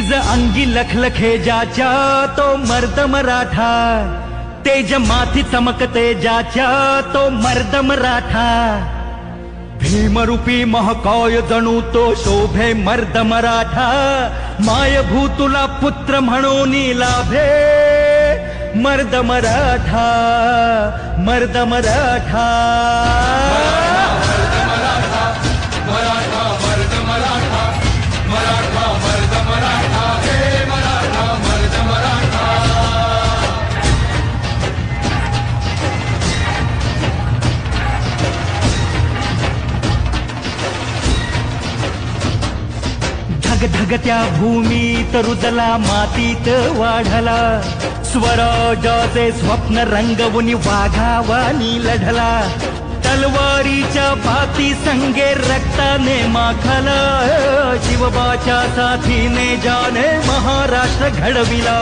निज अंगी लखलखे ज्याच्या तो मर्द मराठा, तेज माथी चमकते ज्याच्या तो मर्द मराठा, भीमरूपी महाकाय जणू तो शोभे मर्द मराठा, मायभूतुला पुत्र म्हणून लाभे मर्द मराठा, मर्द मराठा, धगधगत्या भूमीत रुजला मातीत वाढला, स्वराजाचे स्वप्न रंगवून वाघावानी लढला, तलवारीच्या बाती संगे रक्ताने माखला, शिवबाच्या साथीने जाने महाराष्ट्र घडविला।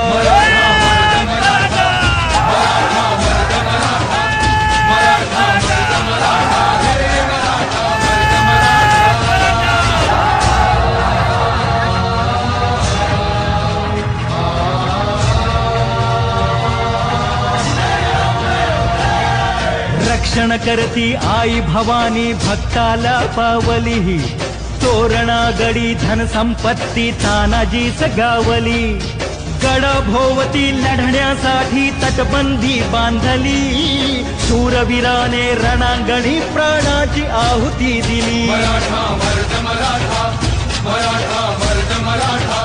रक्षण करती आई भवानी भक्ताला पावली, तोरणा गडी धन संपत्ती तानाजीच गावली, गडा भोवती लढण्यासाठी तटबंदी बांधली, शूरवीराने रणांगणी प्राणाची आहुती दिली। मराठा मर्द मराठा, मराठा मर्द मराठा,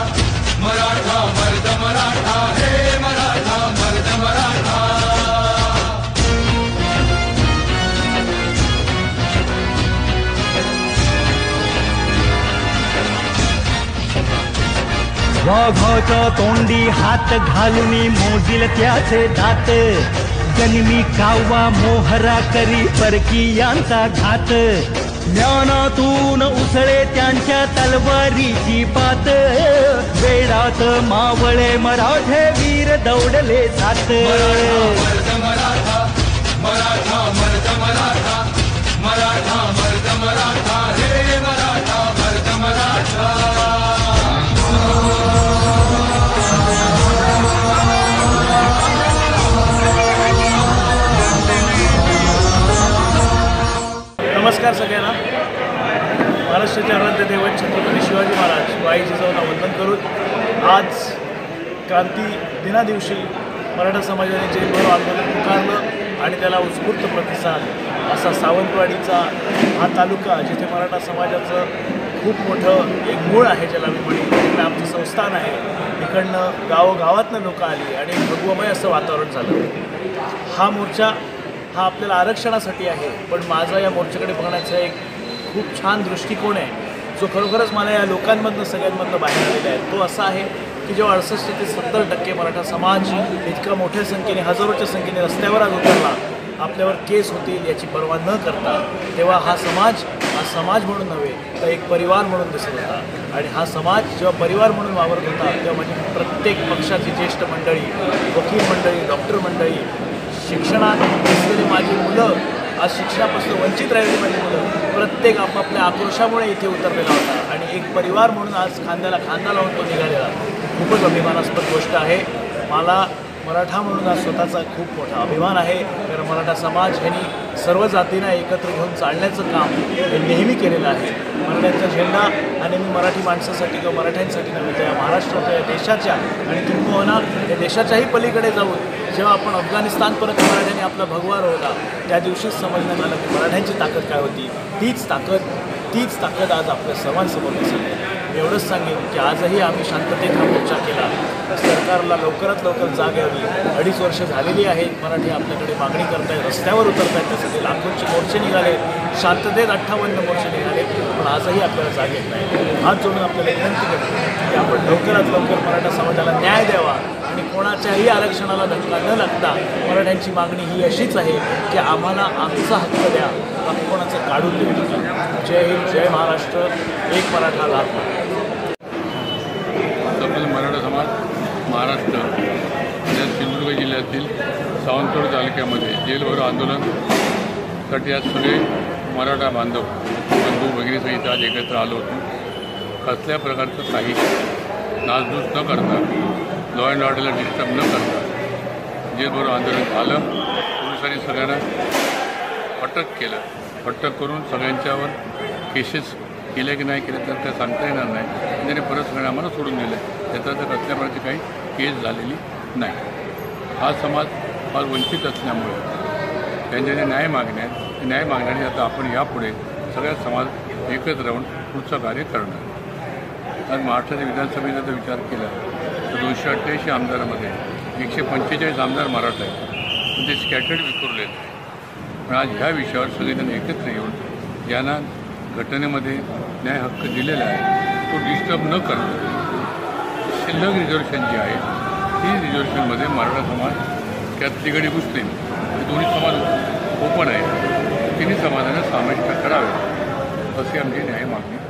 मराठा मर्द मराठा, हे मराठा मर्द मराठा। वाघाच्या तोंडी हात घालून मोजील त्याचे दात, जन्मी कावा मोहरा करी परकीयांचा घात, ज्ञानातून उसळे त्यांच्या तलवारीची पात, वेळात मावळे मराठे वीर दौडले सात। मराठा मराठा, मर्द मराठा, मराठा मर्द मराठा, हे मराठा मर्द मराठा। नमस्कार सगळ्यांना। महाराष्ट्राचे आराध्य दैवत छत्रपती शिवाजी महाराज वाई जिजाऊंना वंदन करून आज क्रांती दिनादिवशी मराठा समाजाने जे भर आंदोलन पुकारलं आणि त्याला उत्स्फूर्त प्रतिसाद असा सावंतवाडीचा हा तालुका, जिथे मराठा समाजाचं खूप मोठं एक मूळ आहे ज्याला मी म्हणेन, तिकडे आमचं संस्थान आहे, इकडनं गावोगावातनं लोक आली आणि भगवमय असं वातावरण झालं। हा मोर्चा हा आपल्याला आरक्षणासाठी आहे, पण माझा या मोर्चाकडे बघण्याचा एक खूप छान दृष्टिकोन आहे, जो खरोखरच मला या लोकांमधनं सगळ्यांमधनं बाहेर आलेला आहे। तो असा आहे की जेव्हा 68 ते 70% मराठा समाज इतका मोठ्या संख्येने, हजारोच्या संख्येने रस्त्यावर आज उतरला, आपल्यावर केस होतील याची पर्वा न करता, तेव्हा हा समाज म्हणून नव्हे तर एक परिवार म्हणून दिसत होता। आणि हा समाज जेव्हा परिवार म्हणून वावरत होता तेव्हा माझी प्रत्येक पक्षाची ज्येष्ठ मंडळी, वकील मंडळी, डॉक्टर मंडळी, शिक्षणात असलेली माझी मुलं, आज शिक्षणापासून वंचित राहिलेली माझी मुलं, प्रत्येक आपापल्या आक्रोशामुळे इथे उतरलेला होता आणि एक परिवार म्हणून आज खांद्याला खांदा लावून तो निघालेला खूपच अभिमानास्पद गोष्ट आहे। मला मराठा म्हणून आज स्वतःचा खूप मोठा अभिमान आहे, कारण मराठा समाज यांनी सर्व जातींना एकत्र घेऊन चालण्याचं काम हे नेहमी केलेलं आहे। मराठ्यांचा झेंडा हा नेहमी मराठी माणसासाठी किंवा मराठ्यांसाठी नव्हे, तर या महाराष्ट्राच्या, या देशाच्या आणि किंबहुना या देशाच्याही पलीकडे जाऊन जेव्हा आपण अफगाणिस्तानपर्यंत मराठ्यांनी आपला भगवा रोवला, त्या दिवशीच समजण्यात आलं की मराठ्यांची ताकद काय होती। तीच ताकद आज आपल्या सर्वांसमोर दिसते। मी एवढंच सांगेन की आजही आम्ही शांततेत हा मोर्चा केला, सरकारला लवकरात लवकर जाग यावी। 2.5 वर्ष झालेली आहेत, मराठी आपल्याकडे मागणी करतायत, रस्त्यावर उतरत आहेत, त्यासाठी लाखोंचे मोर्चे निघाले, शांततेत 58 मोर्चे निघाले, पण आजही आपल्याला जाग येत नाही। हात जोडून आपल्याला विनंती करतो की आपण लवकरात लवकर मराठा समाजाला न्याय द्यावा आणि कोणाच्याही आरक्षणाला धक्का न लागता मराठ्यांची मागणी ही अशीच आहे की आम्हाला आमचा हक्क द्या, बाकी कोणाचं काढून देऊ नका। जय हिंद, जय महाराष्ट्र, एक मराठा लाभ। मराठा समाज महाराष्ट्र सिंधुदुर्ग जिल्ह्यातील सावंतवाडी तालुक्यामध्ये जेलभरो आंदोलनासाठी आज सगळे मराठा बांधव बंधू भगिनीसहित आज एकत्र आलो होतो। कसल्या प्रकारचं काही नासधूस न करता, लॉ अँड ऑर्डरला डिस्टर्ब न करता जेलभरो आंदोलन झालं. पोलिसांनी सगळ्यांना अटक केलं. अटक करून सगळ्यांच्यावर केसेस केल्या की नाही केल्या तर काय सांगता येणार नाही. त्याने परत सगळ्यांना आम्हाला सोडून दिलं. त्याचा तर कसल्या प्रकारची काही केस झालेली नाही. हा समाज फार वंचित असल्यामुळे त्यांच्या ज्या न्याय मागण्या आहेत, न्याय मागण्याने आता आपण यापुढे सगळ्या समाज एकत्र राहून पुढचं कार्य करणार. आज महाराष्ट्राच्या विधानसभेचा जर विचार केला तर 288 आमदारामध्ये 145 आमदार मराठा आहेत. पण ते स्कॅटर्ड विखुरले आहेत. पण आज ह्या विषयावर सगळेजण एकत्र येऊन ज्यांना घटनेमध्ये न्याय हक्क दिलेला आहे तो डिस्टर्ब न करता शिल्लक रिझर्वेशन जी आहे ती रिझर्वेशनमध्ये मराठा समाज कॅथलिक मुस्लिम हे दोन्ही समाज ओपन आहे. तिन्ही समाजाने समाविष्ट करावे अशी आमची न्याय मागणी